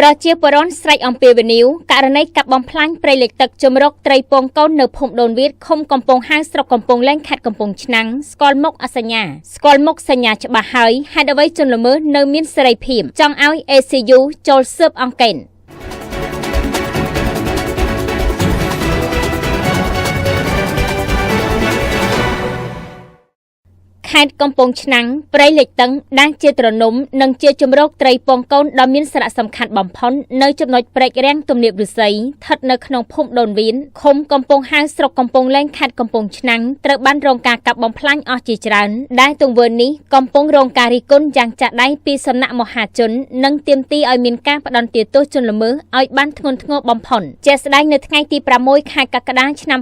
ប្រជាពលរដ្ឋស្រែកអំពាវនាវករណីកាប់បំផ្លាញព្រៃលិចទឹកជំរកត្រីពងកូននៅភូមិដូនវាតឃុំកំពង់ហាវស្រុកកំពង់លែងខេត្តកំពង់ឆ្នាំងស្គាល់មុខអសញ្ញាច្បាស់ហើយហេតុអ្វីជនល្មើសនៅមានសេរីភាពចង់ឲ្យ ACU ចូលស៊ើបអង្កេតខេត្តកំពង់ឆ្នាំងព្រៃលិចទឹកដែលជាទ្រនំនិងជាជំរកត្រីពងកូនដ៏មានសារៈសំខាន់បំផុតនៅចំណុចព្រែករាំងទំនាបឫស្សីស្ថិតនៅក្នុងភូមិដូនវៀនឃុំកំពង់ហាវស្រុកកំពង់លែងខេត្តកំពង់ឆ្នាំងត្រូវបានរងការកាប់បំផ្លាញអស់ជាច្រើនដែលទង្វើនេះកំពុងរងការរិះគន់យ៉ាងចាស់ដៃពីសំណាក់មហាជននិងទាមទារឲ្យមានការផ្តន្ទាទោសជនល្មើសឲ្យបានធ្ងន់ធ្ងរបំផុតជាស្ដែងនៅថ្ងៃទី6ខែកក្កដាឆ្នាំ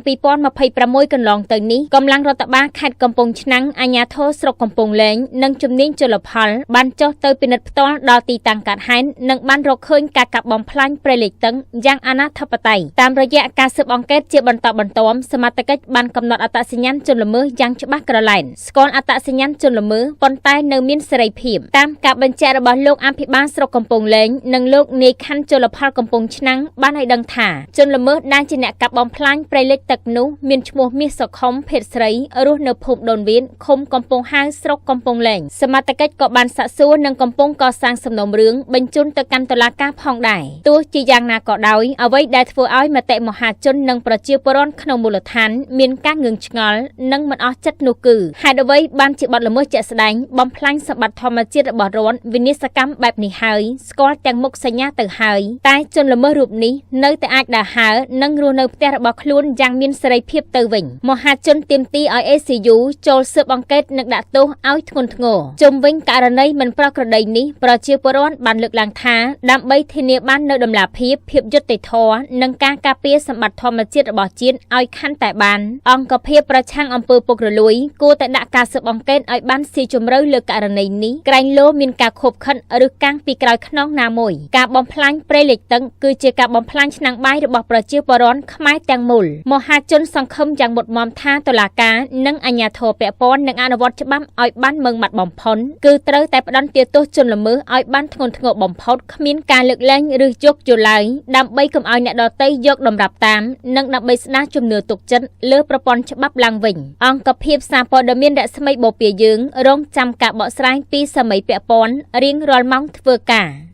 2026កន្លងទៅនេះកម្លាំងរដ្ឋបាលខេត្តកំពង់ឆ្នាំងអាជ្ញាធរស្រុកកំពង់លែងនិងជំនាញជលផលបានចុះទៅពិនិត្យផ្ទាល់ដល់ទីតាំងកើតហេតុនិងបានរកឃើញការកាប់បំផ្លាញព្រៃលិចទឹកយ៉ាងអនាធិបតេយ្យតាមរយៈការស៊ើបអង្កេតជាបន្តបន្ទាប់សមត្ថកិច្ចបានកំណត់អត្តសញ្ញាណជនល្មើសយ៉ាងច្បាស់ក្រឡែនស្គាល់អត្តសញ្ញាណជនល្មើសប៉ុន្តែនៅមានសេរីភាពតាមការបញ្ជាក់របស់លោកអភិបាលស្រុកកំពង់លែងនិងលោកនាយខណ្ឌជលផលកំពង់ឆ្នាំងបានឲ្យដឹងថាជនល្មើសដែលជាអ្នកកាប់បំផ្លាញព្រៃលិចទឹកនោះមានឈ្មោះមាសសុខុមភេទស្រីរស់នៅភូមិដូនវៀនឃុំកំពង់ហាវស្រុកកំពង់លែងសមត្ថកិច្ចក៏បានសាកសួរនិងកំពុងកសាងសំណុំរឿងបញ្ជូនទៅកាន់តុលាការផងដែរទោះជាយ៉ាងណាក៏ដោយអ្វីដែលធ្វើឲ្យមតិមហាជននិងប្រជាពលរដ្ឋក្នុងមូលដ្ឋានមានការងឿងឆ្ងល់និងមិនអស់ចិត្តនោះគឺហេតុអ្វីបានជាបទល្មើសជាក់ស្ដែងបំផ្លាញសម្បត្តិធម្មជាតិរបស់រដ្ឋវិនាសកម្មបែបនេះហើយស្គាល់ទាំងមុខសញ្ញាទៅហើយតែជនល្មើសរូបនេះនៅតែអាចដើរហើរនិងរស់នៅផ្ទះរបស់ខ្លួនយ៉ាងមានសេរីភាពទៅវិញមហាជនទាមទារឲ្យ ACU ចូលស៊ើបអង្កេតនិងដាក់ទោសឲ្យធ្ងន់ធ្ងរជុំវិញករណីមិនប្រក្រតីនេះប្រជាពលរដ្ឋបានលើកឡើងថាដើម្បីធានាបាននូវតម្លាភាពយុត្តិធម៌និងការការពារសម្បត្តិធម្មជាតិរបស់ជាតិឲ្យកាន់តែបានអង្គភាពប្រឆាំងអំពើពុករលួយគួរតែដាក់ការស៊ើបអង្កេតឲ្យបានស៊ីជម្រៅលើករណីនេះក្រែងលោមានការខົບខិតឬកាំងពីក្រោយខ្នងណាមួយការបំផ្លាញព្រៃលិចទឹកគឺជាការបំផ្លាញឆ្នាំងបាយរបស់ប្រជាពលរដ្ឋខ្មែរទាំងមូលមហាជនសង្ឃឹមយ៉ាងមុតមមថាតុលាការនិងអាជ្ញាធរពាក់ព័ន្ធនឹងអនុវត្តច្បាប់ឲ្យបានម៉ឺងម៉ាត់បំផុតគឺត្រូវតែផ្តន្ទាទោសជនល្មើសឲ្យបានធ្ងន់ធ្ងរបំផុតគ្មានការលើកលែងឬជោគយល់ឡើយដើម្បីកុំឲ្យអ្នកដទៃយកតម្រាប់តាមនិងដើម្បីស្ដារជំនឿទុកចិត្តលើប្រព័ន្ធច្បាប់ឡើងវិញអង្គភាពសារព័ត៌មានរស្មីបូព៌ាយើងរងចាំការបកស្រាយពីសម័យពាក់ព័ន្ធរៀងរាល់ម៉ោងធ្វើការ